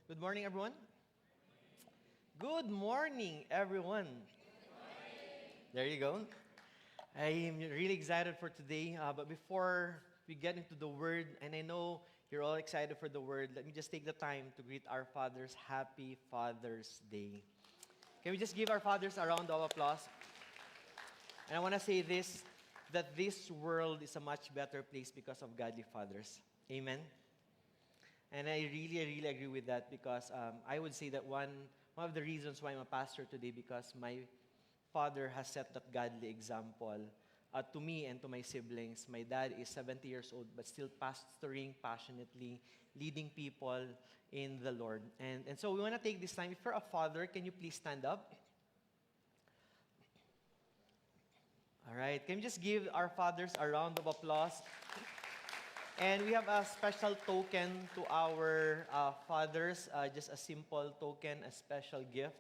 Good morning, everyone. Good morning, everyone. There you go. I'm really excited for today. But before we get into the word, and I know you're all excited for the word, let me just take the time to greet our fathers. Happy Father's Day. Can we just give our fathers a round of applause? And I want to say this, that this world is a much better place because of godly fathers. Amen. And I really agree with that because I would say that one of the reasons why I'm a pastor today because my father has set that godly example to me and to my siblings. My dad is 70 years old but still pastoring passionately, leading people in the Lord. And so we want to take this time. If you're a father, can you please stand up? All right. Can we just give our fathers a round of applause? And we have a special token to our fathers, just a simple token, a special gift.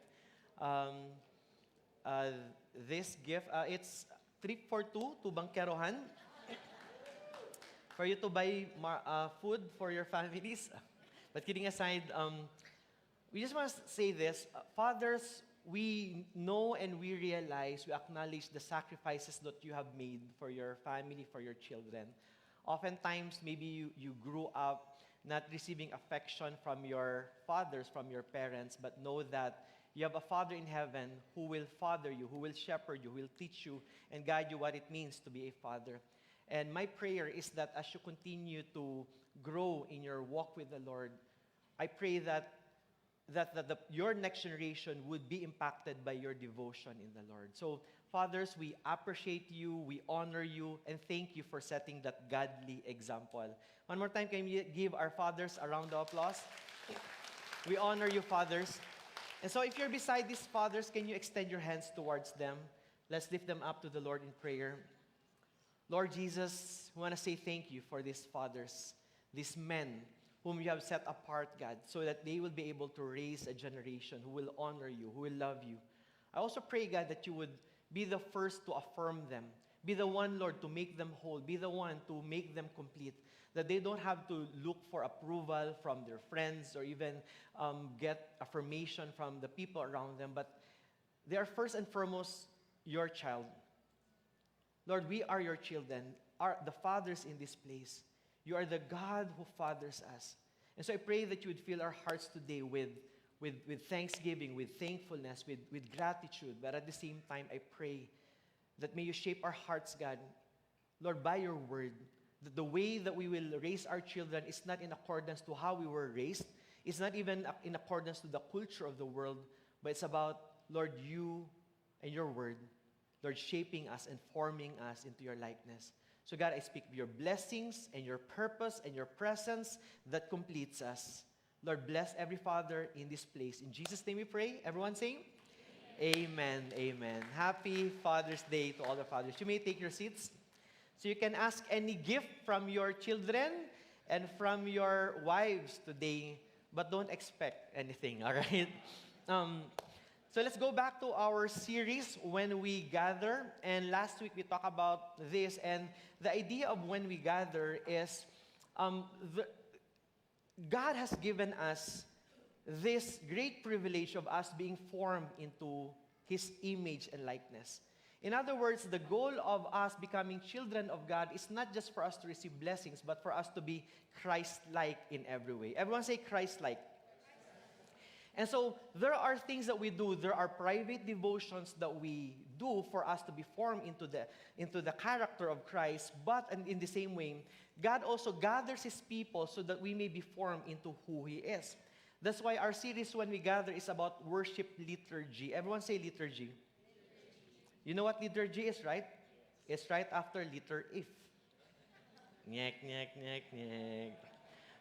This gift, it's trip for two to Bangkerohan for you to buy food for your families. But kidding aside, we just want to say this. Fathers, we know and we realize, we acknowledge the sacrifices that you have made for your family, for your children. Oftentimes, maybe you grew up not receiving affection from your fathers, from your parents, but know that you have a Father in heaven who will father you, who will shepherd you, who will teach you and guide you what it means to be a father. And my prayer is that as you continue to grow in your walk with the Lord, I pray that your next generation would be impacted by your devotion in the Lord. So, fathers, we appreciate you, we honor you, and thank you for setting that godly example. One more time, can we give our fathers a round of applause? We honor you, fathers. And so if you're beside these fathers, can you extend your hands towards them? Let's lift them up to the Lord in prayer. Lord Jesus, we want to say thank you for these fathers, these men whom you have set apart, God, so that they will be able to raise a generation who will honor you, who will love you. I also pray, God, that you would be the first to affirm them. Be the one, Lord, to make them whole. Be the one to make them complete. That they don't have to look for approval from their friends or even get affirmation from the people around them, but they are first and foremost your child. Lord, we are your children, the fathers in this place. You are the God who fathers us. And so I pray that you would fill our hearts today with thanksgiving, with thankfulness, with gratitude. But at the same time, I pray that may you shape our hearts, God, Lord, by your word. That the way that we will raise our children is not in accordance to how we were raised. It's not even in accordance to the culture of the world. But it's about, Lord, you and your word, Lord, shaping us and forming us into your likeness. So God, I speak your blessings and your purpose and your presence that completes us. Lord, bless every father in this place. In Jesus' name we pray. Everyone saying? Amen. Amen. Happy Father's Day to all the fathers. You may take your seats. So you can ask any gift from your children and from your wives today, but don't expect anything, all right? So let's go back to our series, When We Gather. And last week we talked about this. And the idea of when we gather is God has given us this great privilege of us being formed into His image and likeness. In other words, the goal of us becoming children of God is not just for us to receive blessings, but for us to be Christ-like in every way. Everyone say Christ-like. And so there are things that we do. There are private devotions that we do for us to be formed into the character of Christ. But in the same way, God also gathers His people so that we may be formed into who He is. That's why our series When We Gather is about worship liturgy. Everyone say liturgy. You know what liturgy is, right? It's right after letter if. Nyek, nyek, nyek, nyek.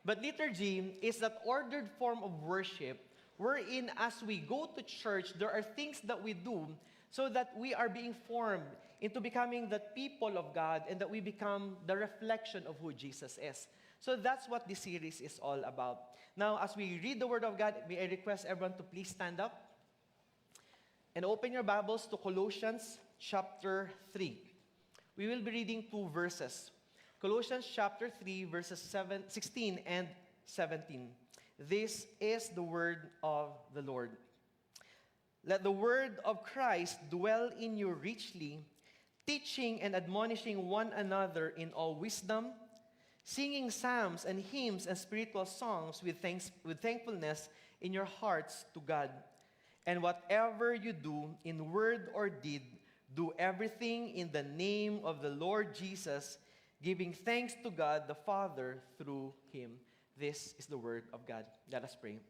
But liturgy is that ordered form of worship wherein as we go to church, there are things that we do so that we are being formed into becoming the people of God and that we become the reflection of who Jesus is. So that's what this series is all about. Now, as we read the Word of God, may I request everyone to please stand up and open your Bibles to Colossians chapter 3. We will be reading two verses. Colossians chapter 3, verses 16 and 17. This is the word of the Lord. Let the word of Christ dwell in you richly, teaching and admonishing one another in all wisdom, singing psalms and hymns and spiritual songs with thankfulness in your hearts to God. And whatever you do in word or deed, do everything in the name of the Lord Jesus, giving thanks to God the Father through him. This is the word of God. Let us pray.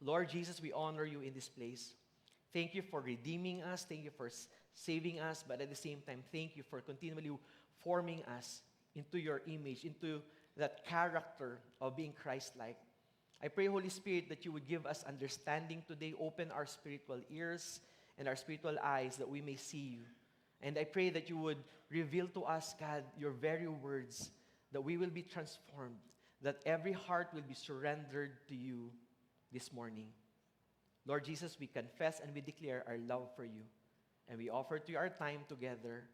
Lord Jesus, we honor you in this place. Thank you for redeeming us. Thank you for saving us. But at the same time, thank you for continually forming us into your image, into that character of being Christ-like. I pray, Holy Spirit, that you would give us understanding today. Open our spiritual ears and our spiritual eyes that we may see you. And I pray that you would reveal to us, God, your very words, that we will be transformed, that every heart will be surrendered to you this morning. Lord Jesus, we confess and we declare our love for you. And we offer to you our time together.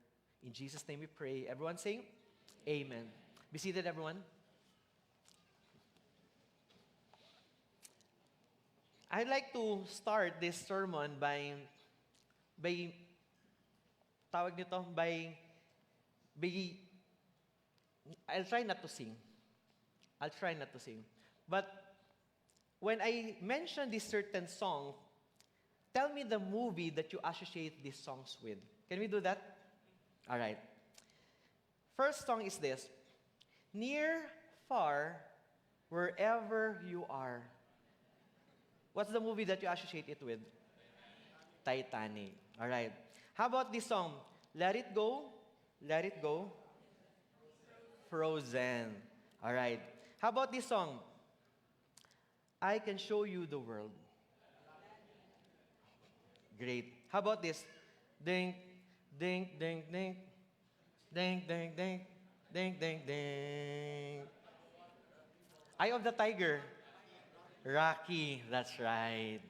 In Jesus' name we pray. Everyone say, Amen. Be seated, everyone. I'd like to start this sermon by I'll try not to sing. But when I mention this certain song, tell me the movie that you associate these songs with. Can we do that? All right. First song is this. Near, far, wherever you are. What's the movie that you associate it with? Titanic. All right. How about this song? Let It Go, Let It Go. Frozen. All right. How about this song? I Can Show You the World. Great. How about this? Ding, ding, ding, ding. Ding, ding, ding. Ding, ding, ding. Eye of the Tiger. Rocky. That's right.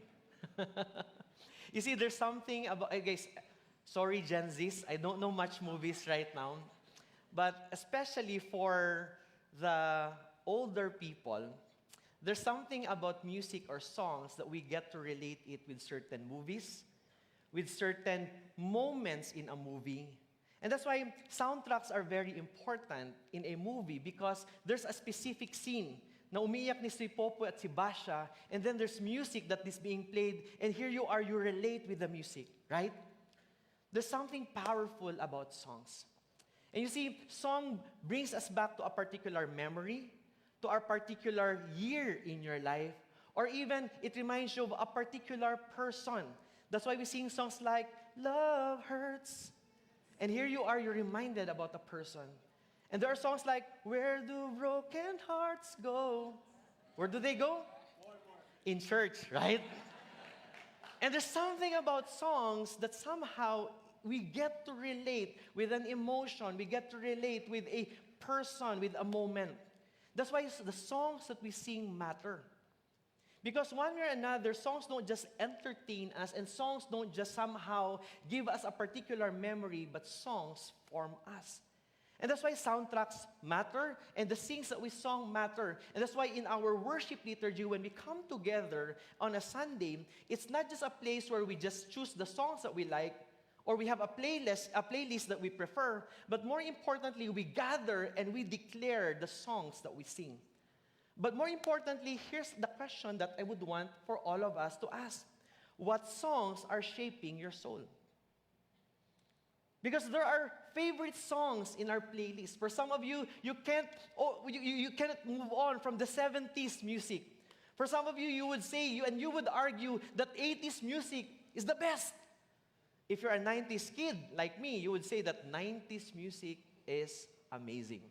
You see, there's something about, guys, sorry Gen Zs, I don't know much movies right now. But especially for the older people, there's something about music or songs that we get to relate it with certain movies, with certain moments in a movie. And that's why soundtracks are very important in a movie because there's a specific scene na umiyak ni si Popo at si Basha, and then there's music that is being played, and here you are, you relate with the music, right? There's something powerful about songs. And you see, song brings us back to a particular memory, to a particular year in your life, or even it reminds you of a particular person. That's why we sing songs like, Love Hurts. And here you are, you're reminded about a person. And there are songs like, Where Do Broken Hearts Go? Where do they go? In church, right? And there's something about songs that somehow we get to relate with an emotion. We get to relate with a person, with a moment. That's why the songs that we sing matter. Because one way or another, songs don't just entertain us, and songs don't just somehow give us a particular memory, but songs form us. And that's why soundtracks matter, and the things that we song matter. And that's why in our worship liturgy, when we come together on a Sunday, it's not just a place where we just choose the songs that we like, or we have a playlist that we prefer, but more importantly, we gather and we declare the songs that we sing. But more importantly, here's the question that I would want for all of us to ask. What songs are shaping your soul? Because there are favorite songs in our playlist. For some of you, you cannot move on from the 70s music. For some of you, you would say, you would argue that 80s music is the best. If you're a 90s kid like me, you would say that 90s music is amazing.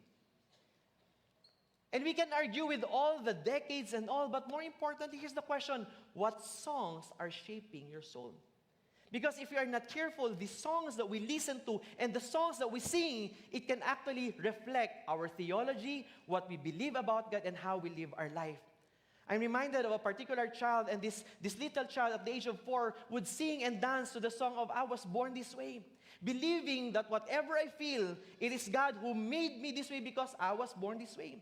And we can argue with all the decades and all, but more importantly, here's the question, what songs are shaping your soul? Because if you are not careful, the songs that we listen to and the songs that we sing, it can actually reflect our theology, what we believe about God, and how we live our life. I'm reminded of a particular child, and this little child at the age of 4 would sing and dance to the song of I Was Born This Way, believing that whatever I feel, it is God who made me this way because I was born this way.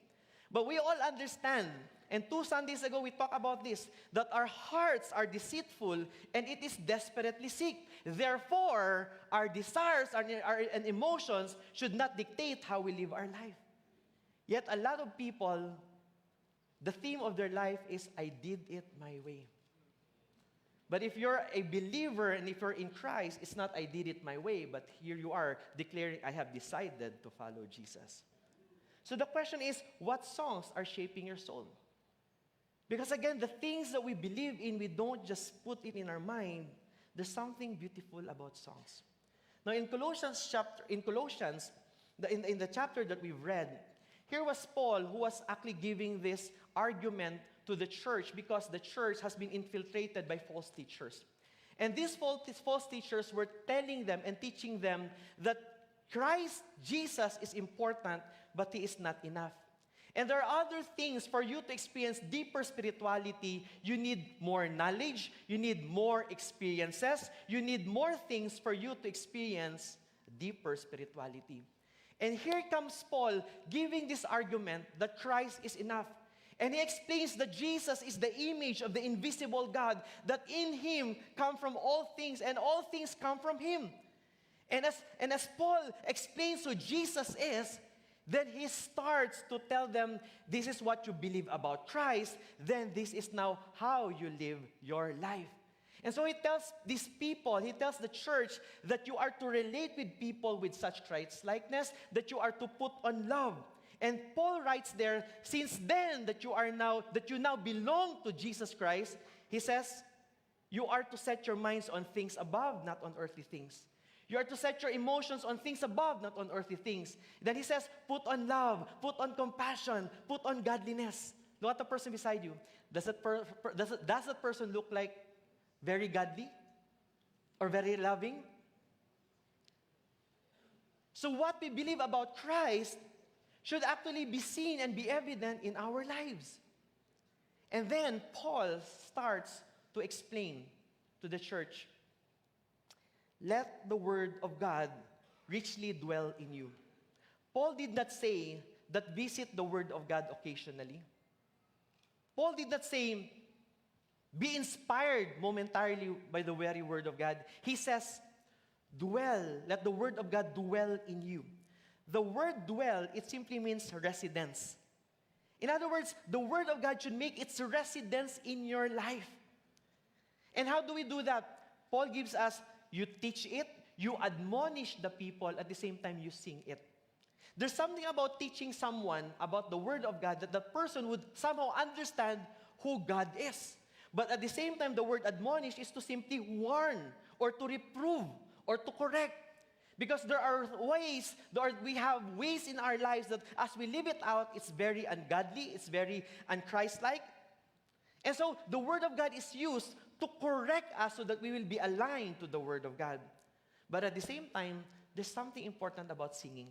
But we all understand, And 2 Sundays ago, we talked about this, that our hearts are deceitful and it is desperately sick. Therefore, our desires and emotions should not dictate how we live our life. Yet a lot of people, the theme of their life is, I did it my way. But if you're a believer and if you're in Christ, it's not I did it my way, but here you are declaring, I have decided to follow Jesus. So the question is, what songs are shaping your soul? Because again, the things that we believe in, we don't just put it in our mind. There's something beautiful about songs. Now in Colossians, in the chapter that we've read, here was Paul who was actually giving this argument to the church because the church has been infiltrated by false teachers. And these false teachers were telling them and teaching them that Christ, Jesus, is important, but He is not enough. And there are other things for you to experience deeper spirituality. You need more knowledge. You need more experiences. You need more things for you to experience deeper spirituality. And here comes Paul giving this argument that Christ is enough. And he explains that Jesus is the image of the invisible God, that in Him come from all things, and all things come from Him. And as Paul explains who Jesus is, then he starts to tell them, this is what you believe about Christ, then this is now how you live your life. And so he tells these people, he tells the church that you are to relate with people with such Christ-likeness, that you are to put on love. And Paul writes there, since then that you now belong to Jesus Christ, he says, you are to set your minds on things above, not on earthly things. You are to set your emotions on things above, not on earthly things. Then he says, put on love, put on compassion, put on godliness. Look at the person beside you. Does that person look like very godly or very loving? So what we believe about Christ should actually be seen and be evident in our lives. And then Paul starts to explain to the church, let the word of God richly dwell in you. Paul did not say that visit the word of God occasionally. Paul did not say be inspired momentarily by the very word of God. He says, dwell, let the word of God dwell in you. The word dwell, it simply means residence. In other words, the word of God should make its residence in your life. And how do we do that? Paul gives us, you teach it, you admonish the people, at the same time you sing it. There's something about teaching someone about the word of God that the person would somehow understand who God is. But at the same time, the word admonish is to simply warn or to reprove or to correct. Because we have ways in our lives that as we live it out, it's very ungodly, it's very unchristlike. And so the word of God is used to correct us so that we will be aligned to the word of God. But at the same time, there's something important about singing.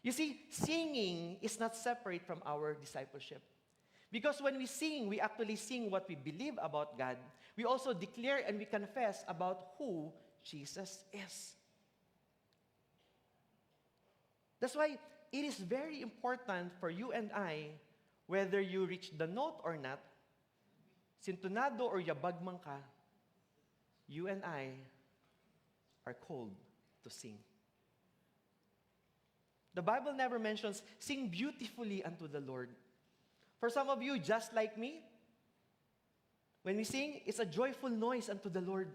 You see, singing is not separate from our discipleship. Because when we sing, we actually sing what we believe about God. We also declare and we confess about who Jesus is. That's why it is very important for you and I, whether you reach the note or not, sintonado or yabagman ka, you and I are called to sing. The Bible never mentions, sing beautifully unto the Lord. For some of you, just like me, when we sing, it's a joyful noise unto the Lord.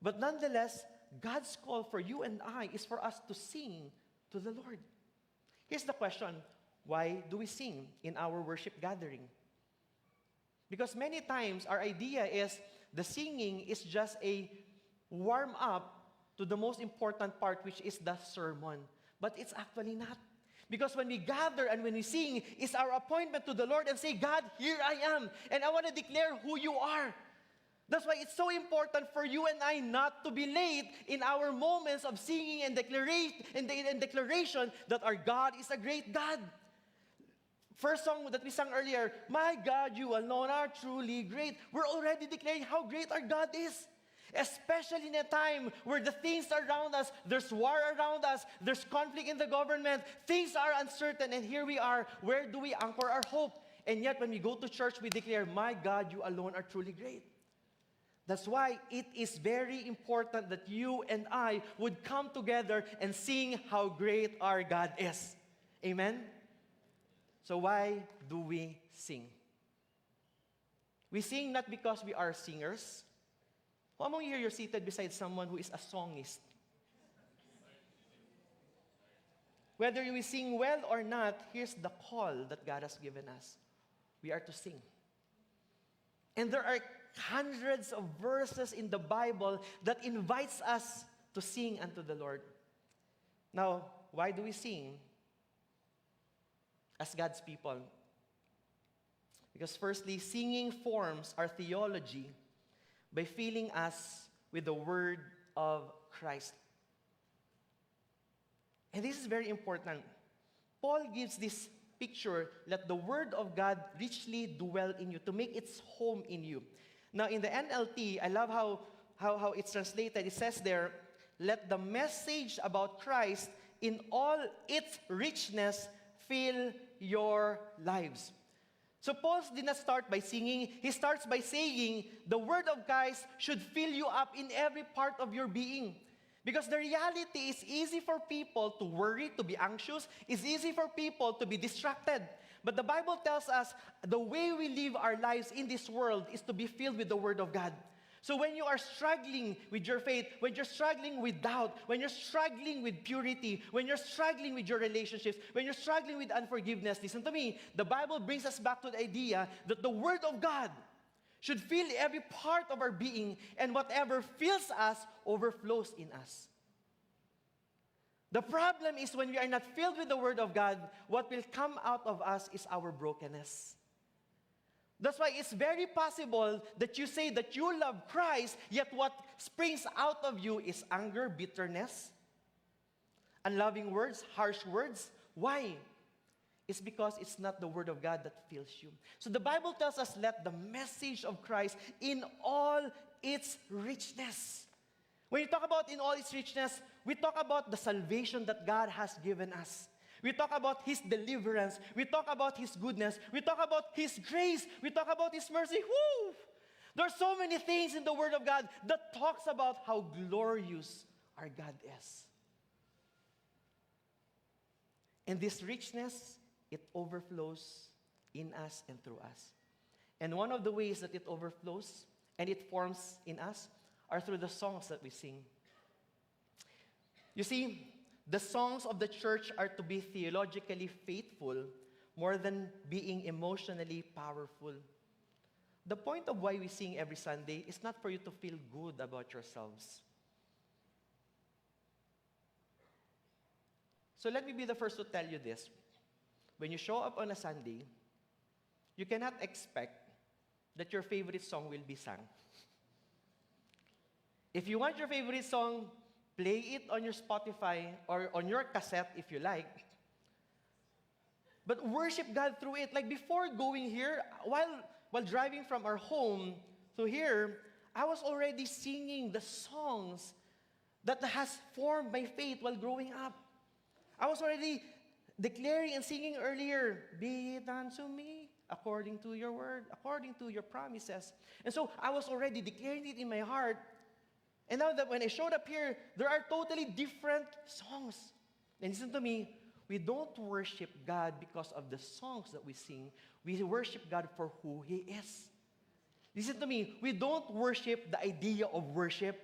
But nonetheless, God's call for you and I is for us to sing to the Lord. Here's the question, why do we sing in our worship gathering? Because many times our idea is the singing is just a warm-up to the most important part, which is the sermon. But it's actually not. Because when we gather and when we sing, it's our appointment to the Lord and say, God, here I am, and I want to declare who you are. That's why it's so important for you and I not to be late in our moments of singing and declaration that our God is a great God. First song that we sang earlier, my God, you alone are truly great. We're already declaring how great our God is. Especially in a time where the things around us, there's war around us, there's conflict in the government, things are uncertain, and here we are. Where do we anchor our hope? And yet when we go to church, we declare, my God, you alone are truly great. That's why it is very important that you and I would come together and sing how great our God is. Amen? So why do we sing? We sing not because we are singers. Who among you here you're seated beside someone who is a songist? Whether we sing well or not, here's the call that God has given us. We are to sing. And there are hundreds of verses in the Bible that invites us to sing unto the Lord. Now, why do we sing as God's people? Because firstly, singing forms our theology by filling us with the word of Christ. And this is very important. Paul gives this picture, let the word of God richly dwell in you, to make its home in you. Now, in the NLT, I love how it's translated. It says there, let the message about Christ in all its richness fill your lives. So Paul did not start by singing. He starts by saying, the word of Christ should fill you up in every part of your being. Because the reality is easy for people to worry, to be anxious. It's easy for people to be distracted. But the Bible tells us the way we live our lives in this world is to be filled with the Word of God. So when you are struggling with your faith, when you're struggling with doubt, when you're struggling with purity, when you're struggling with your relationships, when you're struggling with unforgiveness, listen to me, the Bible brings us back to the idea that the Word of God should fill every part of our being, and whatever fills us overflows in us. The problem is when we are not filled with the Word of God, what will come out of us is our brokenness. That's why it's very possible that you say that you love Christ, yet what springs out of you is anger, bitterness, unloving words, harsh words. Why? It's because it's not the Word of God that fills you. So the Bible tells us, let the message of Christ in all its richness. When you talk about in all its richness, we talk about the salvation that God has given us. We talk about His deliverance. We talk about His goodness. We talk about His grace. We talk about His mercy. Woo! There are so many things in the Word of God that talks about how glorious our God is. And this richness, it overflows in us and through us. And one of the ways that it overflows and it forms in us are through the songs that we sing. You see, the songs of the church are to be theologically faithful more than being emotionally powerful. The point of why we sing every Sunday is not for you to feel good about yourselves. So let me be the first to tell you this. When you show up on a Sunday, you cannot expect that your favorite song will be sung. If you want your favorite song, play it on your Spotify or on your cassette if you like. But worship God through it. Like before going here, while driving from our home to here, I was already singing the songs that has formed my faith while growing up. I was already declaring and singing earlier, be it unto me according to your word, according to your promises. And so I was already declaring it in my heart. And now that when I showed up here, there are totally different songs. And listen to me, we don't worship God because of the songs that we sing. We worship God for who He is. Listen to me, we don't worship the idea of worship.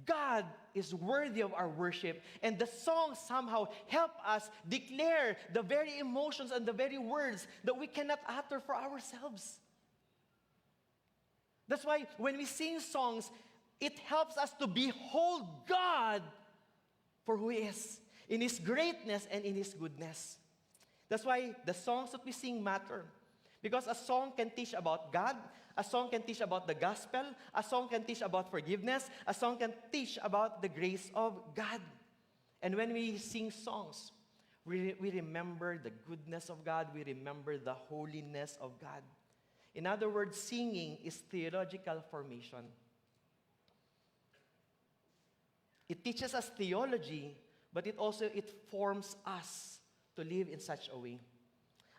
God is worthy of our worship. And the songs somehow help us declare the very emotions and the very words that we cannot utter for ourselves. That's why when we sing songs, it helps us to behold God for who He is, in His greatness and in His goodness. That's why the songs that we sing matter. Because a song can teach about God, a song can teach about the gospel, a song can teach about forgiveness, a song can teach about the grace of God. And when we sing songs, we remember the goodness of God, we remember the holiness of God. In other words, singing is theological formation. It teaches us theology, but it forms us to live in such a way.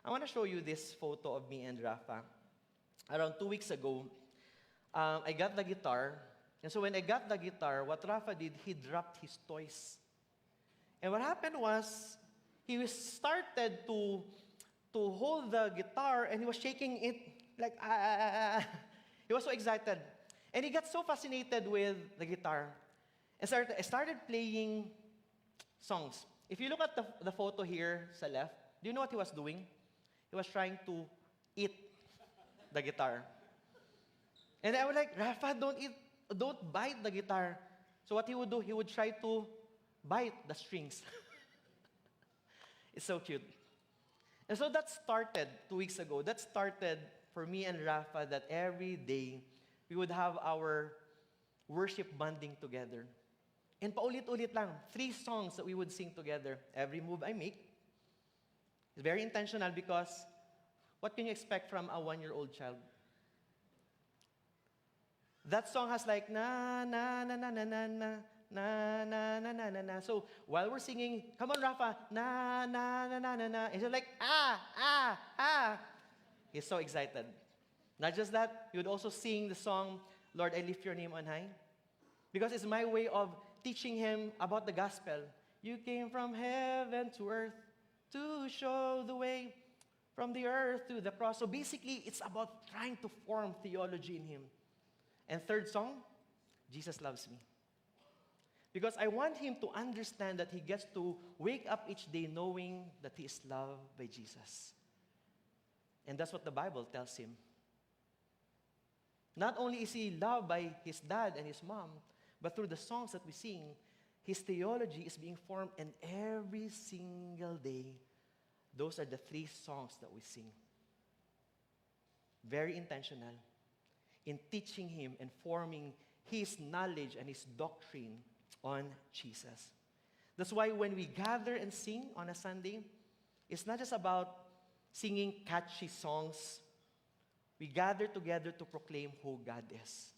I want to show you this photo of me and Rafa. Around 2 weeks ago, I got the guitar. And so when I got the guitar, what Rafa did, he dropped his toys. And what happened was, started to hold the guitar and he was shaking it like, ah. He was so excited. And he got so fascinated with the guitar. And I started playing songs. If you look at the photo here sa left, do you know what he was doing? He was trying to eat the guitar. And I was like, Rafa, don't bite the guitar. So what he would do, he would try to bite the strings. It's so cute. And so that started 2 weeks ago. That started for me and Rafa that every day we would have our worship bonding together. And paulit-ulit lang, 3 songs that we would sing together. Every move I make is very intentional because what can you expect from a 1-year-old child? That song has like na na na na na na na na na na na na na. So while we're singing, come on Rafa, na na na na na na. And he's like ah. He's so excited. Not just that, he would also sing the song, Lord, I lift your name on high. Because it's my way of teaching him about the gospel. You came from heaven to earth to show the way from the earth to the cross. So basically, it's about trying to form theology in him. And third song, Jesus loves me. Because I want him to understand that he gets to wake up each day knowing that he is loved by Jesus. And that's what the Bible tells him. Not only is he loved by his dad and his mom, but through the songs that we sing, his theology is being formed, and every single day, those are the 3 songs that we sing. Very intentional in teaching him and forming his knowledge and his doctrine on Jesus. That's why when we gather and sing on a Sunday, it's not just about singing catchy songs. We gather together to proclaim who God is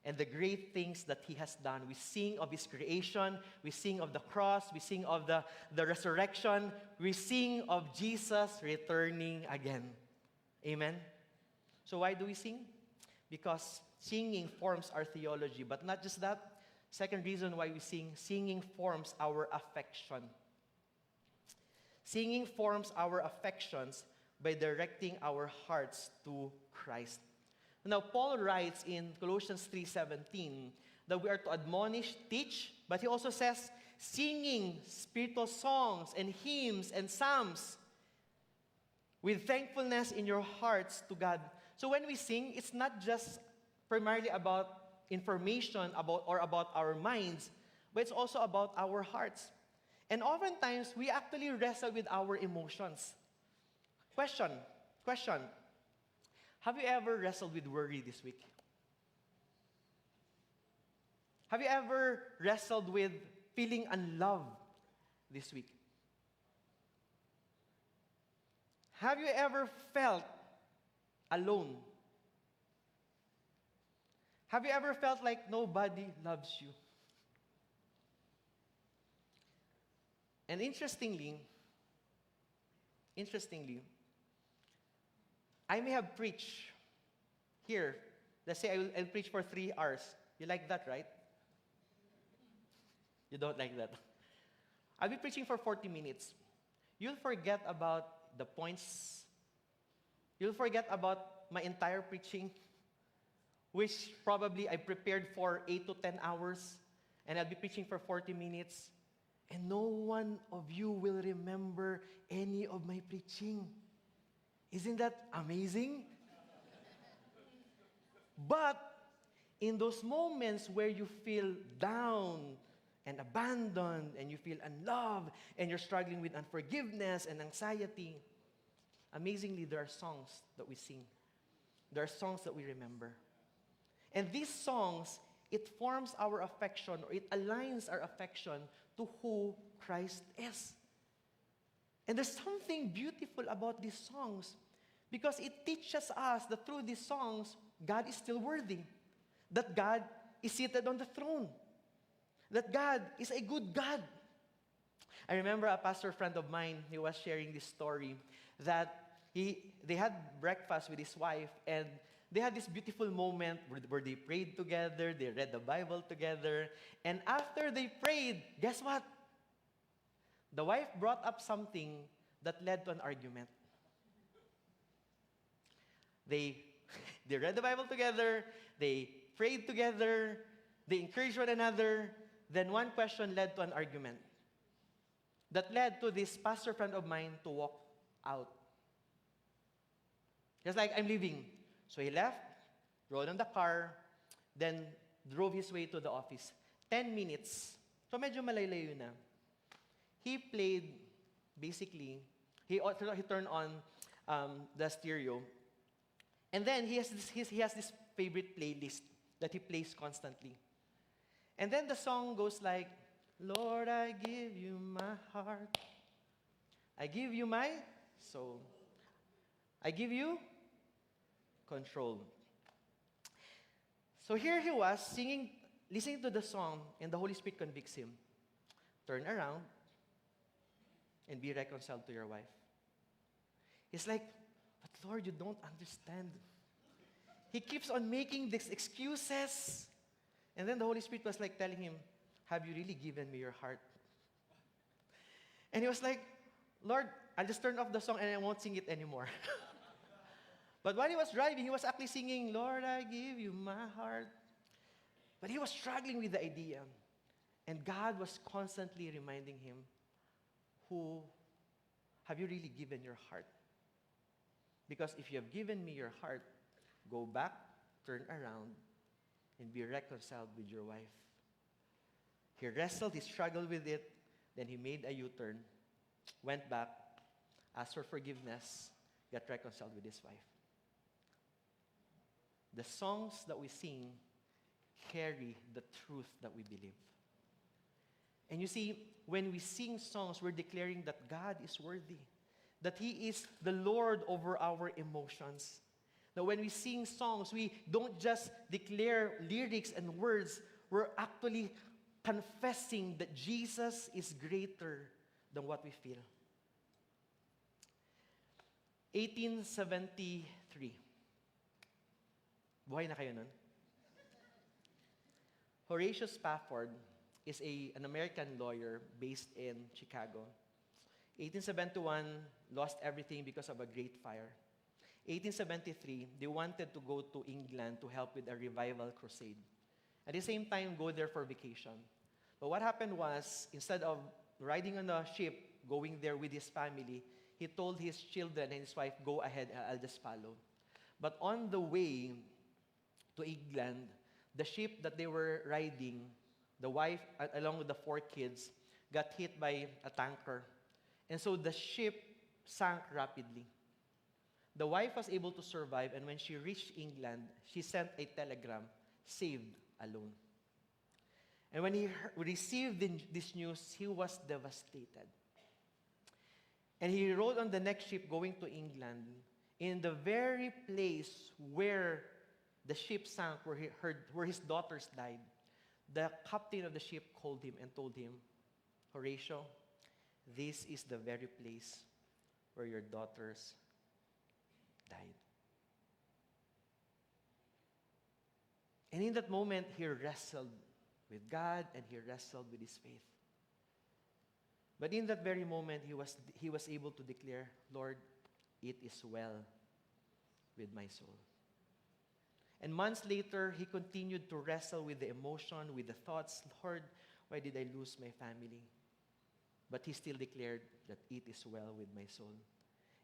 and the great things that he has done. We sing of his creation, we sing of the cross, we sing of the resurrection, we sing of Jesus returning again. Amen? So why do we sing? Because singing forms our theology. But not just that, second reason why we sing, singing forms our affection. Singing forms our affections by directing our hearts to Christ. Now, Paul writes in Colossians 3:17 that we are to admonish, teach, but he also says, singing spiritual songs and hymns and psalms with thankfulness in your hearts to God. So when we sing, it's not just primarily about information about our minds, but it's also about our hearts. And oftentimes, we actually wrestle with our emotions. Question. Have you ever wrestled with worry this week? Have you ever wrestled with feeling unloved this week? Have you ever felt alone? Have you ever felt like nobody loves you? And interestingly, I may have preached here. Let's say I'll preach for 3 hours. You like that, right? You don't like that. I'll be preaching for 40 minutes. You'll forget about the points. You'll forget about my entire preaching, which probably I prepared for 8 to 10 hours, and I'll be preaching for 40 minutes, and no one of you will remember any of my preaching. Isn't that amazing? But in those moments where you feel down and abandoned and you feel unloved and you're struggling with unforgiveness and anxiety, amazingly, there are songs that we sing. There are songs that we remember. And these songs, it forms our affection, or it aligns our affection to who Christ is. And there's something beautiful about these songs because it teaches us that through these songs, God is still worthy. That God is seated on the throne. that God is a good God. I remember a pastor friend of mine, he was sharing this story that they had breakfast with his wife, and they had this beautiful moment where they prayed together, they read the Bible together, and after they prayed, guess what? The wife brought up something that led to an argument. They, they read the Bible together, they prayed together, they encouraged one another, then one question led to an argument that led to this pastor friend of mine to walk out. He was like, I'm leaving. So he left, rode on the car, then drove his way to the office. 10 minutes. So medyo malaylayo na. He played, basically, he turned on the stereo. And then he has this favorite playlist that he plays constantly. And then the song goes like, Lord, I give you my heart. I give you my soul. I give you control. So here he was singing, listening to the song, and the Holy Spirit convicts him. Turn around and be reconciled to your wife. He's like, but Lord, you don't understand. He keeps on making these excuses. And then the Holy Spirit was like telling him, have you really given me your heart? And he was like, Lord, I'll just turn off the song and I won't sing it anymore. But while he was driving, he was actually singing, Lord, I give you my heart. But he was struggling with the idea. And God was constantly reminding him, have you really given your heart? Because if you have given me your heart, go back, turn around, and be reconciled with your wife. He wrestled, he struggled with it, then he made a U-turn, went back, asked for forgiveness, got reconciled with his wife. The songs that we sing carry the truth that we believe. And you see, when we sing songs, we're declaring that God is worthy, that He is the Lord over our emotions. Now, when we sing songs, we don't just declare lyrics and words, we're actually confessing that Jesus is greater than what we feel. 1873. Buhay na kayo nun? Horatio Spafford is an American lawyer based in Chicago. 1871, lost everything because of a great fire. 1873, they wanted to go to England to help with a revival crusade. At the same time, go there for vacation. But what happened was, instead of riding on a ship, going there with his family, he told his children and his wife, go ahead, I'll just follow. But on the way to England, the ship that they were riding, the wife, along with the 4 kids, got hit by a tanker. And so the ship sank rapidly. The wife was able to survive, and when she reached England, she sent a telegram, saved alone. And when he received this news, he was devastated. And he rode on the next ship going to England, in the very place where the ship sank, where his daughters died. The captain of the ship called him and told him, Horatio, this is the very place where your daughters died. And in that moment, he wrestled with God and he wrestled with his faith. But in that very moment, he was able to declare, Lord, it is well with my soul. And months later, he continued to wrestle with the emotion, with the thoughts, Lord, why did I lose my family? But he still declared that it is well with my soul.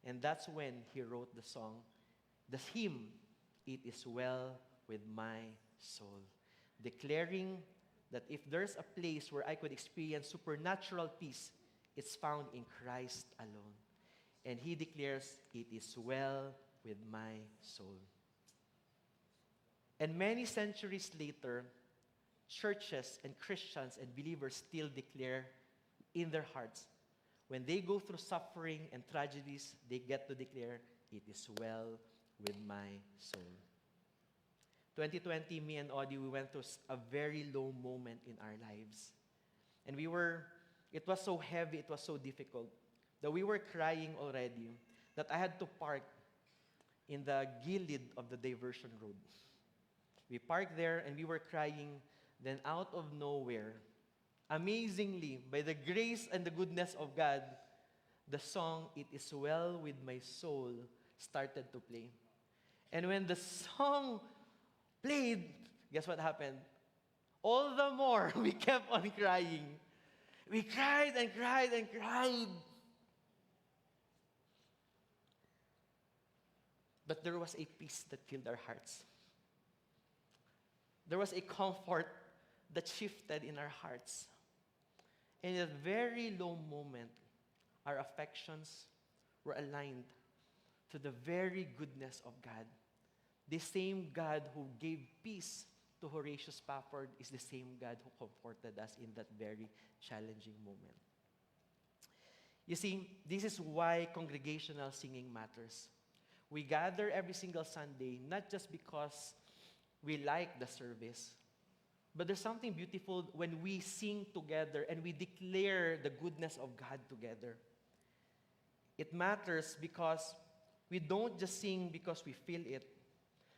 And that's when he wrote the song, the hymn, It is Well with My Soul, declaring that if there's a place where I could experience supernatural peace, it's found in Christ alone. And he declares, it is well with my soul. And many centuries later, churches and Christians and believers still declare in their hearts, when they go through suffering and tragedies, they get to declare, it is well with my soul. 2020, me and Audie, we went through a very low moment in our lives. And it was so heavy, it was so difficult, that we were crying already, that I had to park in the gilid of the diversion road. We parked there and we were crying. Then out of nowhere, amazingly, by the grace and the goodness of God, the song, "It Is Well With My Soul," started to play. And when the song played, guess what happened? All the more, we kept on crying. We cried and cried and cried. But there was a peace that filled our hearts. There was a comfort that shifted in our hearts. In a very low moment, our affections were aligned to the very goodness of God. The same God who gave peace to Horatius Spafford is the same God who comforted us in that very challenging moment. You see, this is why congregational singing matters. We gather every single Sunday, not just because we like the service, but there's something beautiful when we sing together and we declare the goodness of God together. It matters because we don't just sing because we feel it.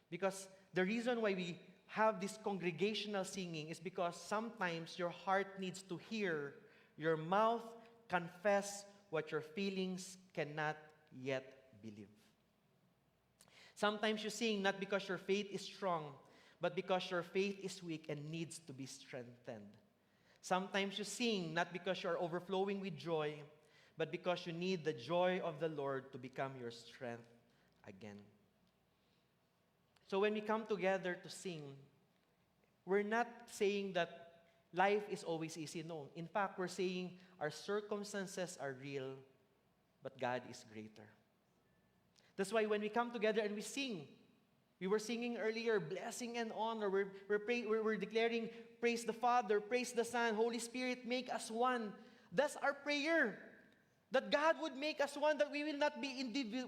Because the reason why we have this congregational singing is because sometimes your heart needs to hear your mouth confess what your feelings cannot yet believe. Sometimes you sing not because your faith is strong, but because your faith is weak and needs to be strengthened. Sometimes you sing not because you are overflowing with joy, but because you need the joy of the Lord to become your strength again. So when we come together to sing, we're not saying that life is always easy. No. In fact, we're saying our circumstances are real, but God is greater. That's why when we come together and we sing, we were singing earlier, blessing and honor. We're declaring, praise the Father, praise the Son, Holy Spirit, make us one. That's our prayer. That God would make us one, that we will not be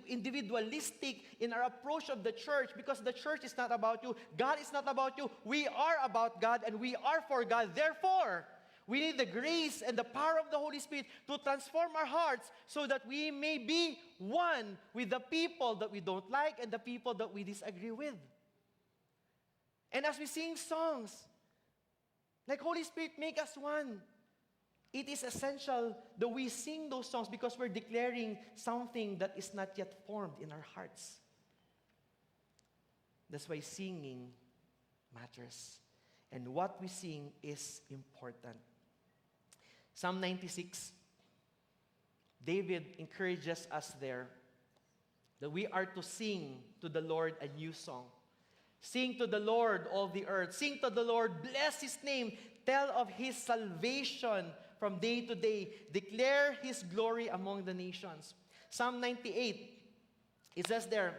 individualistic in our approach of the church, because the church is not about you. God is not about you. We are about God and we are for God. Therefore, we need the grace and the power of the Holy Spirit to transform our hearts so that we may be one with the people that we don't like and the people that we disagree with. And as we sing songs, like Holy Spirit, make us one. It is essential that we sing those songs because we're declaring something that is not yet formed in our hearts. That's why singing matters. And what we sing is important. Psalm 96, David encourages us there that we are to sing to the Lord a new song. Sing to the Lord, all the earth. Sing to the Lord, bless His name. Tell of His salvation from day to day. Declare His glory among the nations. Psalm 98, it says there,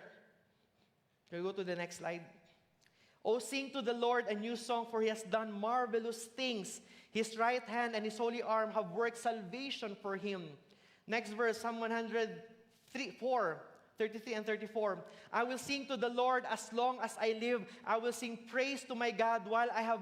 can we go to the next slide? Oh, sing to the Lord a new song, for He has done marvelous things. His right hand and His holy arm have worked salvation for Him. Next verse, Psalm 104, 33 and 34. I will sing to the Lord as long as I live. I will sing praise to my God while I have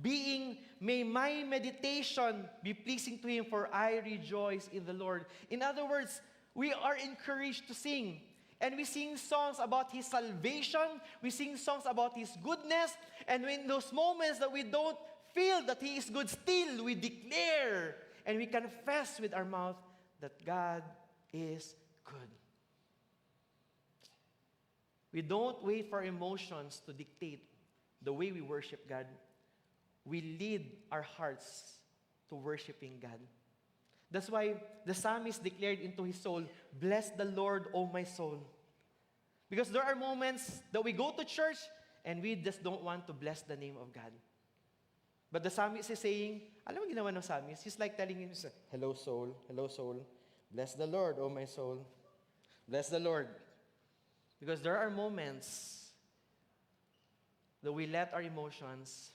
being. May my meditation be pleasing to Him, for I rejoice in the Lord. In other words, we are encouraged to sing. And we sing songs about His salvation. We sing songs about His goodness. And in those moments that we don't feel that He is good, still we declare and we confess with our mouth that God is good. We don't wait for emotions to dictate the way we worship God. We lead our hearts to worshiping God. That's why the psalmist declared into his soul, bless the Lord, O my soul. Because there are moments that we go to church and we just don't want to bless the name of God. But the psalmist is saying, alam mo ginawa ng psalmist? He's like telling him, hello soul, bless the Lord, O my soul. Bless the Lord. Because there are moments that we let our emotions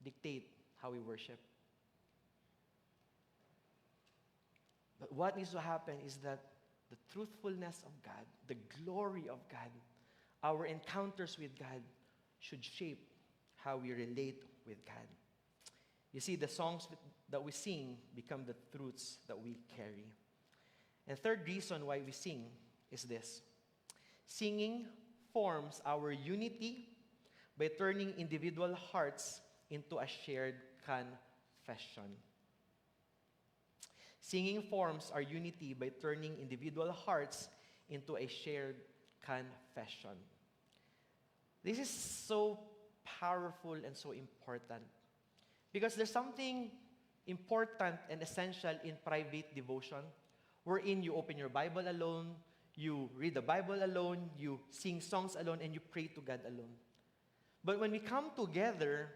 dictate how we worship. But what needs to happen is that the truthfulness of God, the glory of God, our encounters with God should shape how we relate with God. You see, the songs that we sing become the truths that we carry. And third reason why we sing is this. Singing forms our unity by turning individual hearts into a shared confession. Singing forms our unity by turning individual hearts into a shared confession. This is so powerful and so important because there's something important and essential in private devotion wherein you open your Bible alone, you read the Bible alone, you sing songs alone, and you pray to God alone. But when we come together,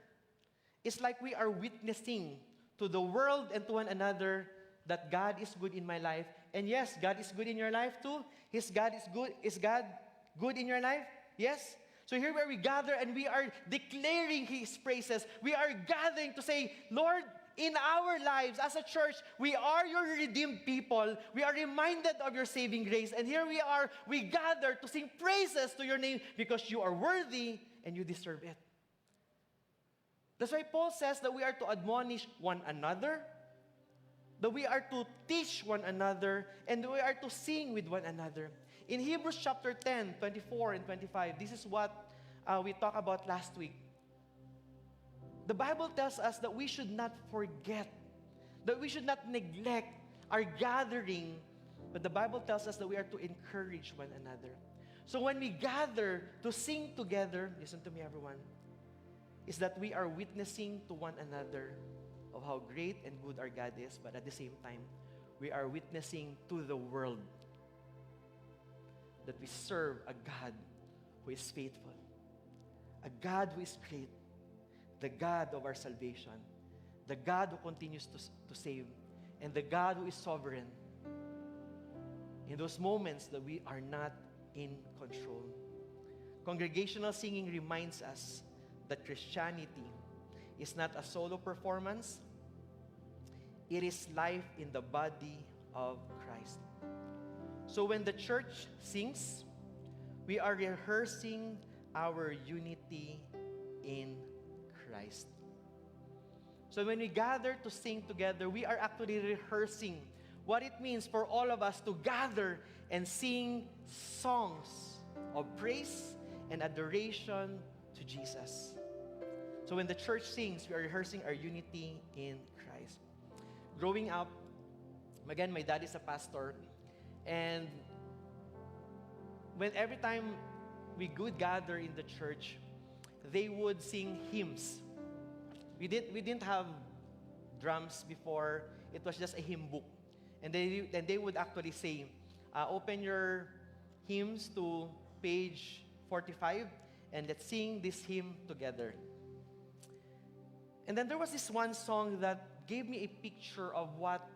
it's like we are witnessing to the world and to one another that God is good in my life. And yes, God is good in your life too. Is God good in your life? Yes? So here where we gather and we are declaring His praises. We are gathering to say, Lord, in our lives as a church, we are your redeemed people. We are reminded of your saving grace. And here we gather to sing praises to your name because you are worthy and you deserve it. That's why Paul says that we are to admonish one another, that we are to teach one another, and we are to sing with one another. In Hebrews chapter 10, 24 and 25, this is what we talked about last week. The Bible tells us that we should not forget, that we should not neglect our gathering, but the Bible tells us that we are to encourage one another. So when we gather to sing together, listen to me everyone, is that we are witnessing to one another of how great and good our God is, but at the same time, we are witnessing to the world that we serve a God who is faithful, a God who is great, the God of our salvation, the God who continues to save, and the God who is sovereign in those moments that we are not in control. Congregational singing reminds us that Christianity is not a solo performance. It is life in the body of Christ. So when the church sings, we are rehearsing our unity in Christ. So when we gather to sing together, we are actually rehearsing what it means for all of us to gather and sing songs of praise and adoration to Jesus. So when the church sings, we are rehearsing our unity in Christ. Growing up, again, my dad is a pastor, and every time we would gather in the church, they would sing hymns. We didn't have drums before. It was just a hymn book. And they would actually say, open your hymns to page 45 and let's sing this hymn together. And then there was this one song that gave me a picture of what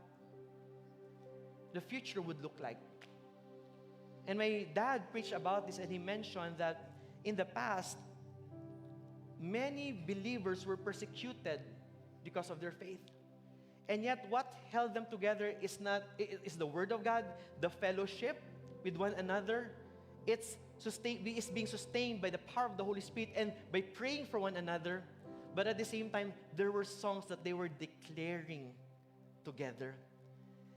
the future would look like. And my dad preached about this, and he mentioned that in the past, many believers were persecuted because of their faith. And yet what held them together is the Word of God, the fellowship with one another. It's being sustained by the power of the Holy Spirit and by praying for one another. But at the same time, there were songs that they were declaring together.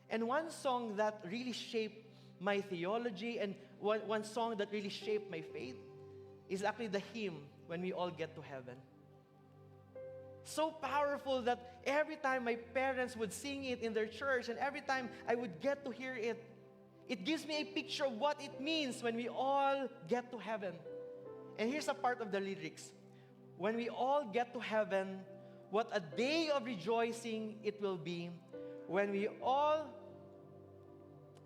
And one song that really shaped my theology and one song that really shaped my faith is actually the hymn, When We All Get to Heaven. So powerful that every time my parents would sing it in their church and every time I would get to hear it, it gives me a picture of what it means when we all get to heaven. And here's a part of the lyrics. When we all get to heaven, what a day of rejoicing it will be when we all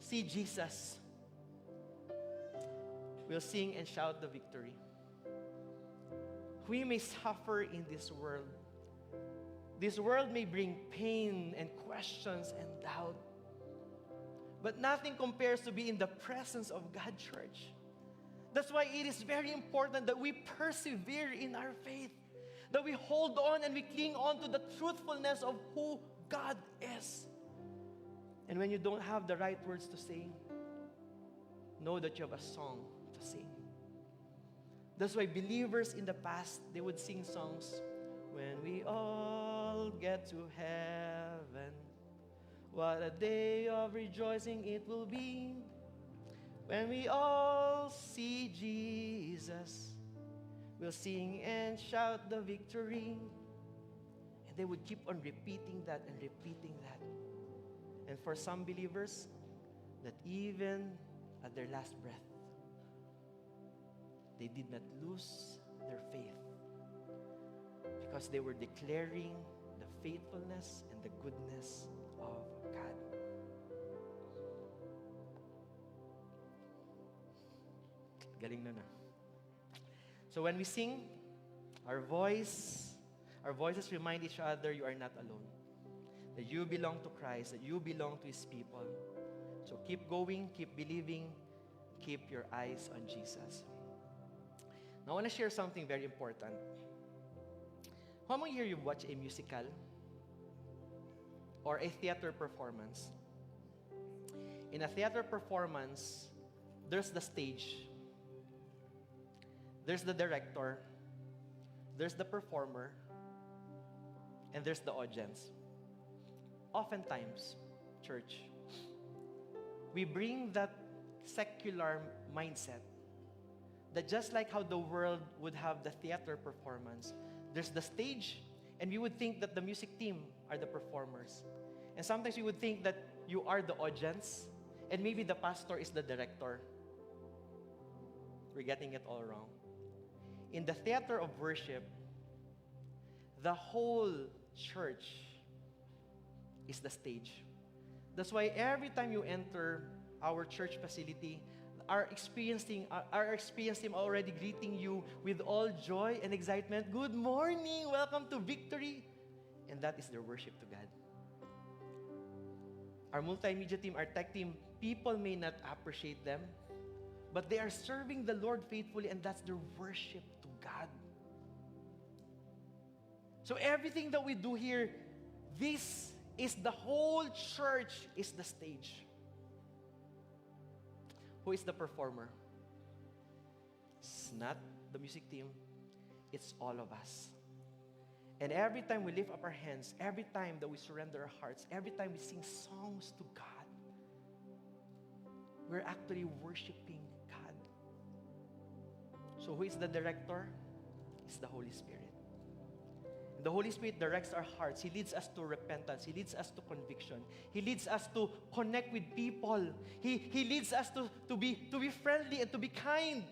see Jesus. We'll sing and shout the victory. We may suffer in this world. This world may bring pain and questions and doubt. But nothing compares to be in the presence of God, church. That's why it is very important that we persevere in our faith, that we hold on and we cling on to the truthfulness of who God is. And when you don't have the right words to say, know that you have a song to sing. That's why believers in the past, they would sing songs, when we all get to heaven, what a day of rejoicing it will be. When we all see Jesus, we'll sing and shout the victory. And they would keep on repeating that and repeating that. And for some believers, that even at their last breath, they did not lose their faith because they were declaring the faithfulness and the goodness of God. Galing na. So when we sing, our voices remind each other you are not alone. That you belong to Christ, that you belong to His people. So keep going, keep believing, keep your eyes on Jesus. Now I want to share something very important. How many here you watch a musical or a theater performance? In a theater performance, there's the stage, there's the director, there's the performer, and there's the audience. Oftentimes, church, we bring that secular mindset that just like how the world would have the theater performance, there's the stage, and we would think that the music team are the performers. And sometimes we would think that you are the audience, and maybe the pastor is the director. We're getting it all wrong. In the theater of worship, the whole church is the stage. That's why every time you enter our church facility, our experience team already greeting you with all joy and excitement. Good morning, welcome to Victory. And that is their worship to God. Our multimedia team, our tech team, people may not appreciate them, but they are serving the Lord faithfully, and that's their worship to God. So everything that we do here, this is the whole church is the stage. Who is the performer? It's not the music team. It's all of us. And every time we lift up our hands, every time that we surrender our hearts, every time we sing songs to God, we're actually worshiping God. So who is the director? It's the Holy Spirit. The Holy Spirit directs our hearts. He leads us to repentance. He leads us to conviction. He leads us to connect with people. He leads us to be friendly and to be kind.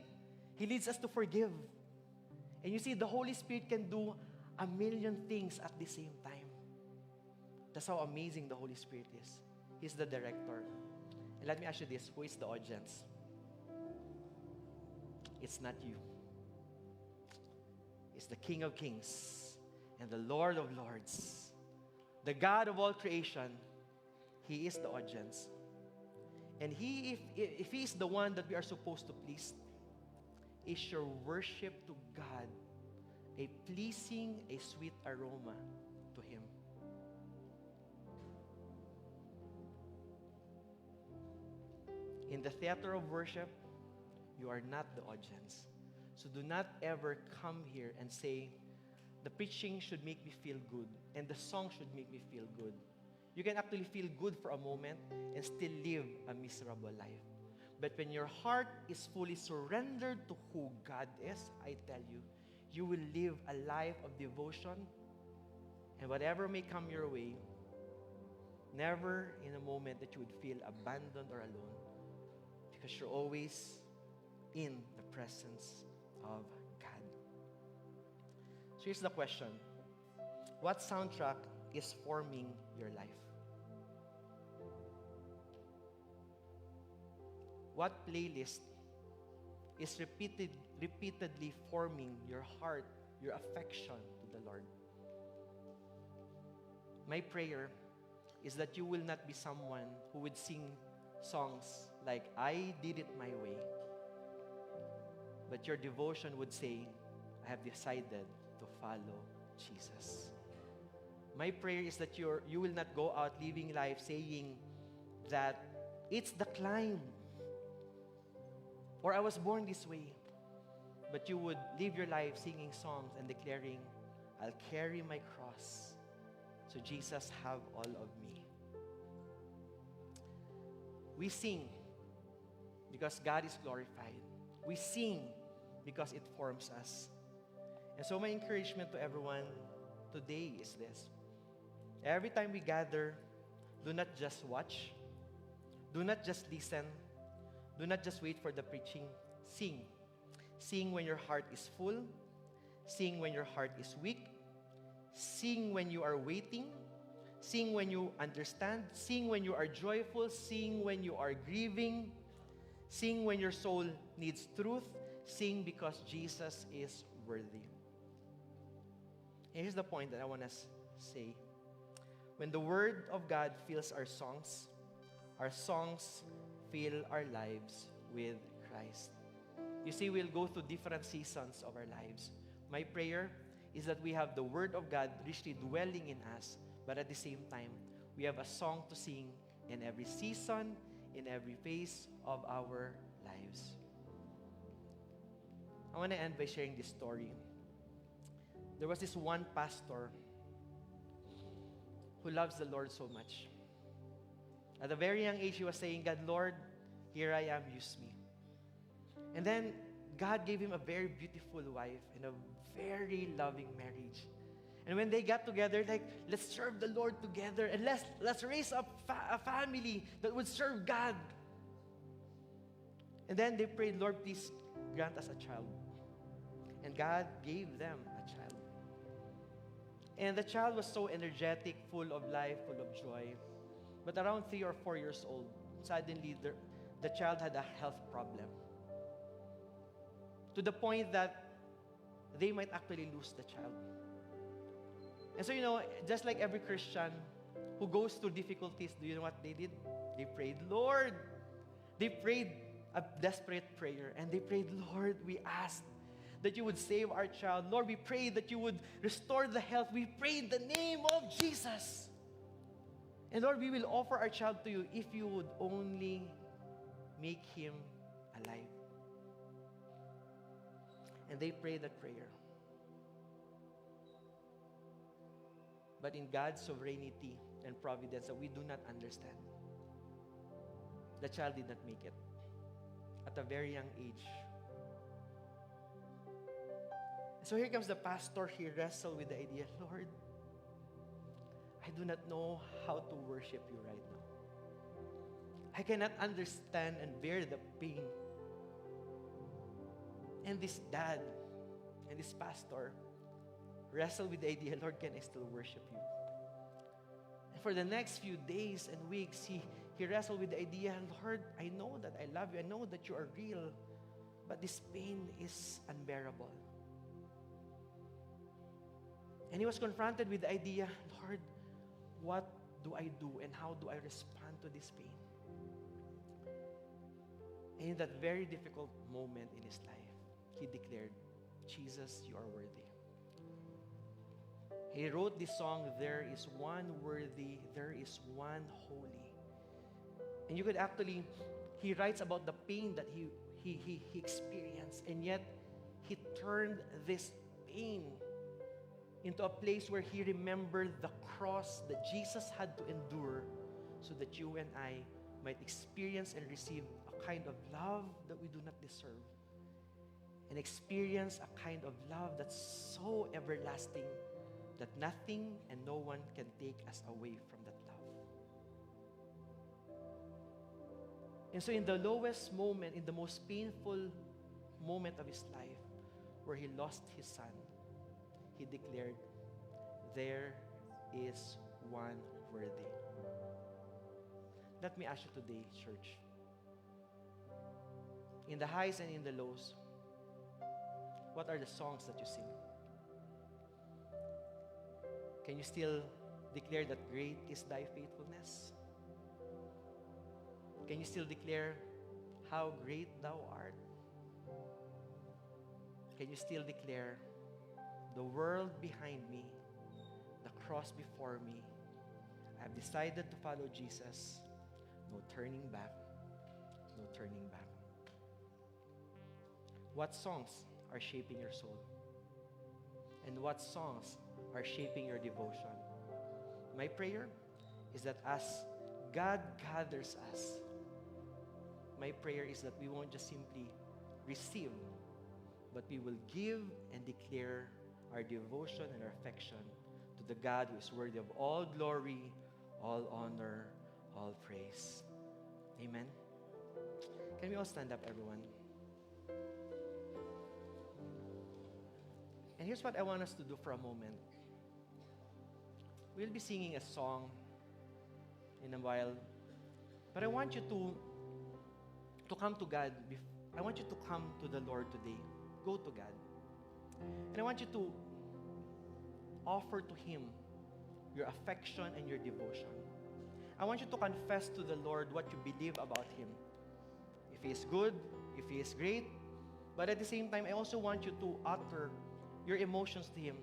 He leads us to forgive. And you see, the Holy Spirit can do a million things at the same time. That's how amazing the Holy Spirit is. He's the director. And let me ask you this, who is the audience? It's not you. It's the King of Kings and the Lord of Lords, the God of all creation. He is the audience. And if He is the one that we are supposed to please, is your worship to God a pleasing, a sweet aroma to Him? In the theater of worship, you are not the audience. So do not ever come here and say, the preaching should make me feel good, and the song should make me feel good. You can actually feel good for a moment and still live a miserable life. But when your heart is fully surrendered to who God is, I tell you, you will live a life of devotion, and whatever may come your way, never in a moment that you would feel abandoned or alone, because you're always in the presence of God. So here's the question. What soundtrack is forming your life? What playlist is repeatedly forming your heart, your affection to the Lord? My prayer is that you will not be someone who would sing songs like, I did it my way. But your devotion would say, I have decided to follow Jesus. My prayer is that you will not go out living life saying that it's the climb, or I was born this way. but you would live your life singing songs and declaring, I'll carry my cross, so Jesus have all of me. We sing because God is glorified. We sing because it forms us. And so my encouragement to everyone today is this. Every time we gather, do not just watch. Do not just listen. Do not just wait for the preaching. Sing. Sing when your heart is full. Sing when your heart is weak. Sing when you are waiting. Sing when you understand. Sing when you are joyful. Sing when you are grieving. Sing when your soul needs truth. Sing because Jesus is worthy. And here's the point that I want to say. When the Word of God fills our songs fill our lives with Christ. You see, we'll go through different seasons of our lives. My prayer is that we have the Word of God richly dwelling in us, but at the same time, we have a song to sing in every season, in every phase of our lives. I want to end by sharing this story. There was this one pastor who loves the Lord so much. At a very young age, he was saying, God, Lord, here I am, use me. And then God gave him a very beautiful wife and a very loving marriage. And when they got together, like, let's serve the Lord together and let's raise up a family that would serve God. And then they prayed, Lord, please grant us a child. And God gave them a child. And the child was so energetic, full of life, full of joy. But around 3 or 4 years old, suddenly the child had a health problem. To the point that they might actually lose the child. And so, just like every Christian who goes through difficulties, do you know what they did? They prayed, Lord. They prayed a desperate prayer. And they prayed, Lord, we ask that you would save our child. Lord, we pray that you would restore the health. We pray in the name of Jesus. And Lord, we will offer our child to you if you would only make him alive. And they prayed that prayer. But in God's sovereignty and providence that we do not understand, the child did not make it at a very young age. So here comes the pastor. He wrestled with the idea, Lord, I do not know how to worship you right now. I cannot understand and bear the pain. And this dad and this pastor wrestled with the idea, Lord, can I still worship you? And for the next few days and weeks, he wrestled with the idea, Lord, I know that I love you. I know that you are real. But this pain is unbearable. And he was confronted with the idea, Lord, what do I do and how do I respond to this pain? And in that very difficult moment in his life, he declared, Jesus, you are worthy. He wrote this song, there is one worthy, there is one holy. And you could actually, he writes about the pain that he experienced, and yet he turned this pain into a place where he remembered the cross that Jesus had to endure so that you and I might experience and receive a kind of love that we do not deserve. And experience a kind of love that's so everlasting that nothing and no one can take us away from that love. And so in the lowest moment, in the most painful moment of his life, where he lost his son, he declared, there is one worthy. Let me ask you today, church. In the highs and in the lows, what are the songs that you sing? Can you still declare that great is thy faithfulness? Can you still declare how great thou art? Can you still declare the world behind me, the cross before me? I've decided to follow Jesus. No turning back. No turning back. What songs are shaping your soul? And what songs are shaping your devotion? My prayer is that as God gathers us, my prayer is that we won't just simply receive, but we will give and declare our devotion and our affection to the God who is worthy of all glory, all honor, all praise. Amen. Can we all stand up, everyone? And here's what I want us to do for a moment. We'll be singing a song in a while, but I want you to come to God. I want you to come to the Lord today. Go to God. And I want you to offer to Him your affection and your devotion. I want you to confess to the Lord what you believe about Him. If He is good, if He is great, but at the same time, I also want you to utter your emotions to Him.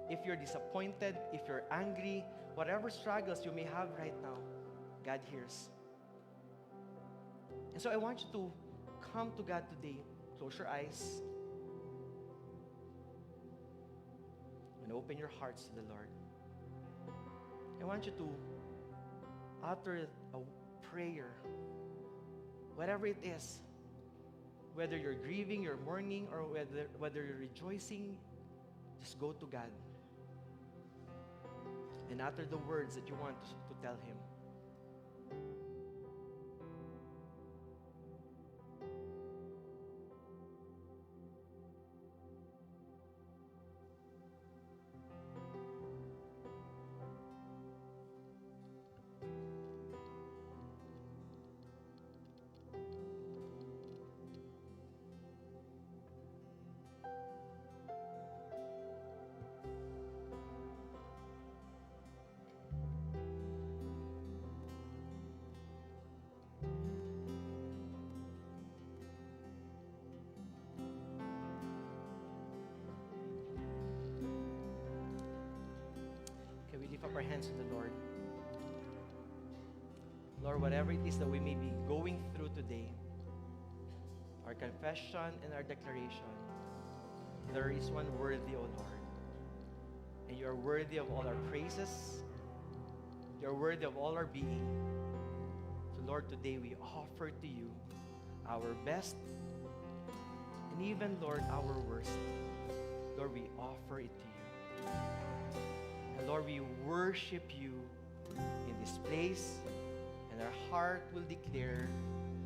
If you're disappointed, if you're angry, whatever struggles you may have right now, God hears. And so I want you to come to God today. Close your eyes and open your hearts to the Lord. I want you to utter a prayer, whatever it is, whether you're grieving, you're mourning, or whether you're rejoicing, just go to God and utter the words that you want to tell Him. Can we lift up our hands to the Lord? Lord, whatever it is that we may be going through today, our confession and our declaration, there is one worthy, O Lord. And you are worthy of all our praises. You are worthy of all our being. So Lord, today we offer to you our best and even, Lord, our worst. Lord, we offer it to you. And Lord, we worship you in this place, and our heart will declare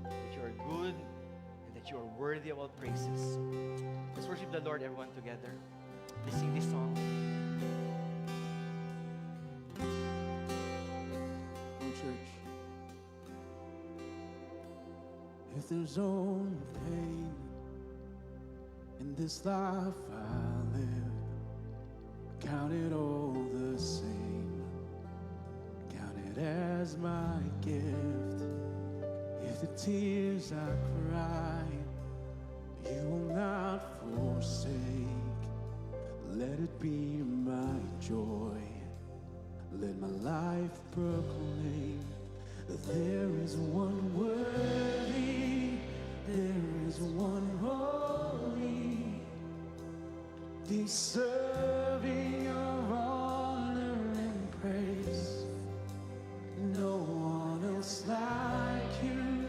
that you are good and that you are worthy of all praises. Let's worship the Lord, everyone, together. Let's sing this song. Oh, church. If there's only pain in this life I live, count it all the same. Count it as my gift. If the tears I cry, you will not forsake. Let it be my joy. Let my life proclaim that there is one worthy, there is one holy, deserving of honor and praise. No one else like you,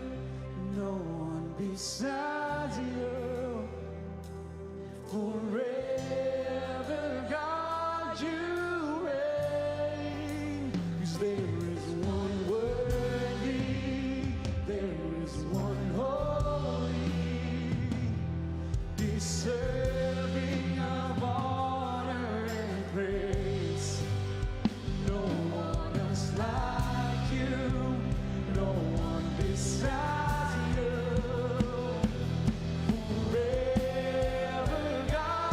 no one besides you. Forever, God, you reign. 'Cause there is one worthy, there is one holy, deserving of honor and praise. No one else like you, no one besides you. Forever, God,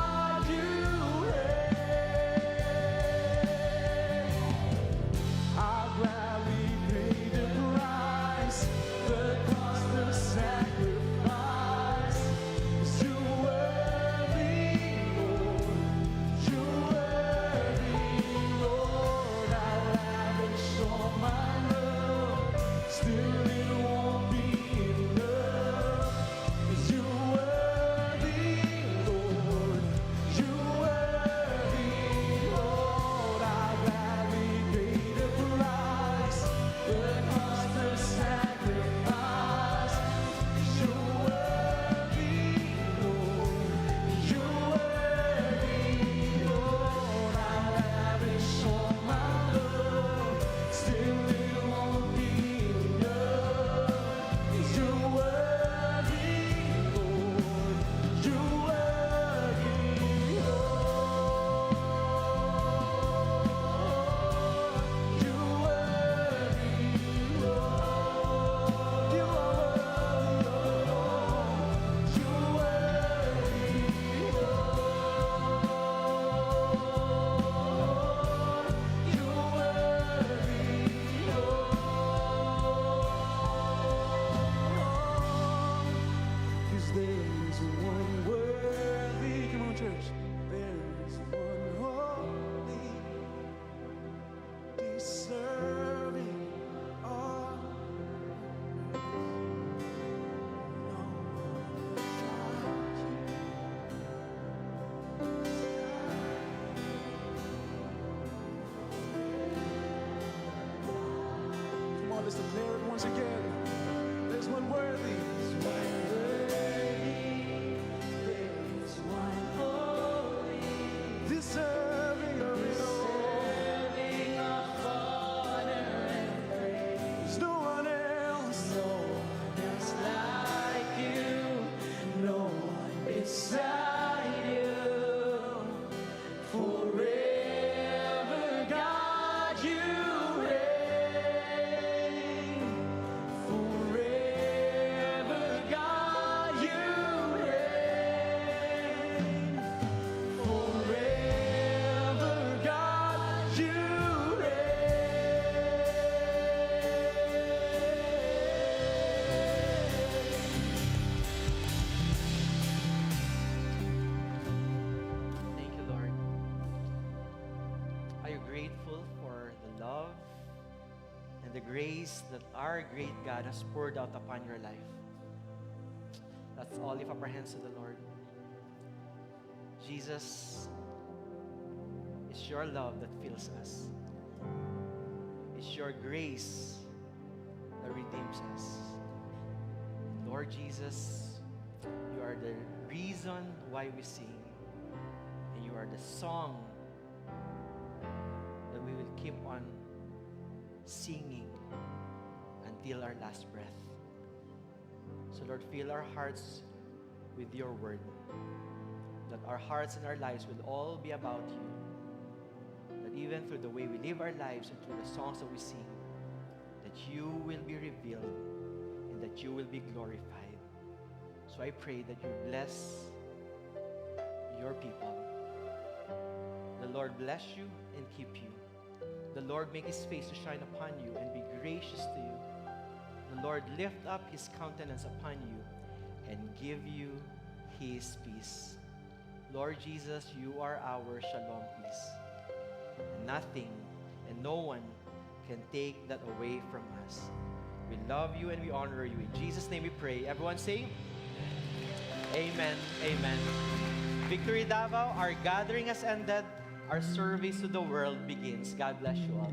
deserving of it all. Deserving of honor and praise. There's no one else, No one else like you. No one beside you. Forever, God, you reign. Forever, God, you reign. Forever, God, you Thank you, Lord. Are you grateful for the love and the grace that our great God has poured out upon your life? Let's all lift up our hands to the Lord. Jesus, it's your love that fills us. It's your grace that redeems us. Lord Jesus, you are the reason why we sing. And you are the song that we will keep on singing until our last breath. So Lord, fill our hearts with your word. That our hearts and our lives will all be about you. That even through the way we live our lives and through the songs that we sing, that you will be revealed and that you will be glorified. So I pray that you bless your people. The Lord bless you and keep you. The Lord make his face to shine upon you and be gracious to you. The Lord lift up his countenance upon you and give you his peace. Lord Jesus, you are our shalom peace. And nothing and no one can take that away from us. We love you and we honor you. In Jesus' name we pray. Everyone say, Amen. Amen. Victory Davao, our gathering has ended. Our service to the world begins. God bless you all.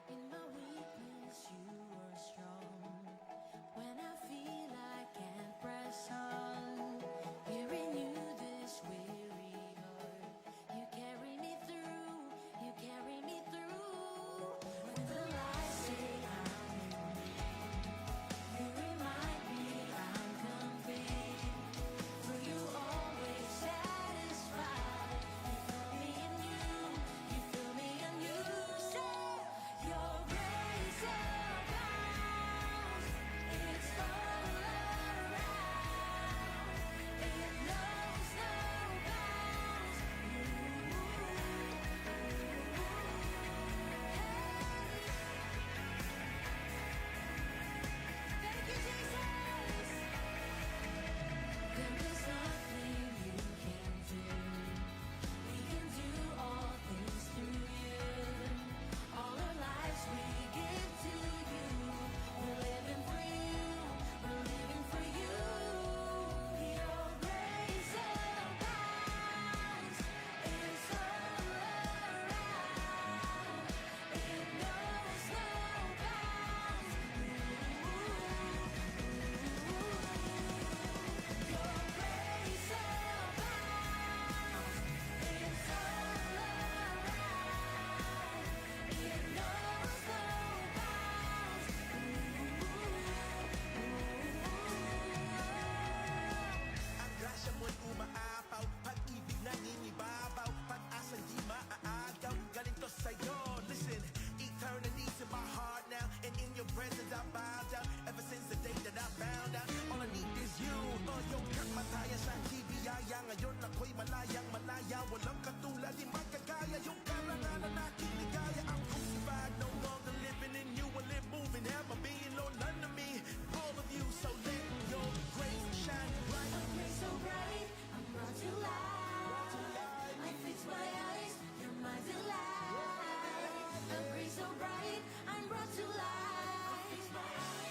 In my weakness, you are strong. When I feel I can't press on, here in you, this weary heart, you carry me through. You carry me through. When the lies say I'm in need, you remind me I'm complete. For you always satisfy. You fill me anew. You fill me anew. Say, your grace abounds. It's all around. It knows no bounds. Thank you, Jesus. There is nothing you can't do. We can do all things through you. All our lives we give to you. We're living for you. We're living for you. Your grace abounds. It's all around. It knows no bounds. Your grace abounds. It's all around. It knows no bounds. Ang grasya mo'y umaapaw, pag-ibig nangingibabaw, pag-asa'y di maaagaw, galing to sa'yo. Listen, eternity's in my heart now, and in your presence I bow down. Ever since the day that I found out, all I need is you. Yung kamatayan sa biyaya, ngayon ako'y malayang malaya. Walang katulad, di magkagaya, yung karangalan na aking ligaya. I'm crucified, no longer living in you, I live moving, heaven being Lord, none of me, all of you. So let your grace shine bright. Your grace so bright, I'm brought to life. I fix my eyes, you're my delight. Your grace so bright, I'm brought to life. I fix my eyes.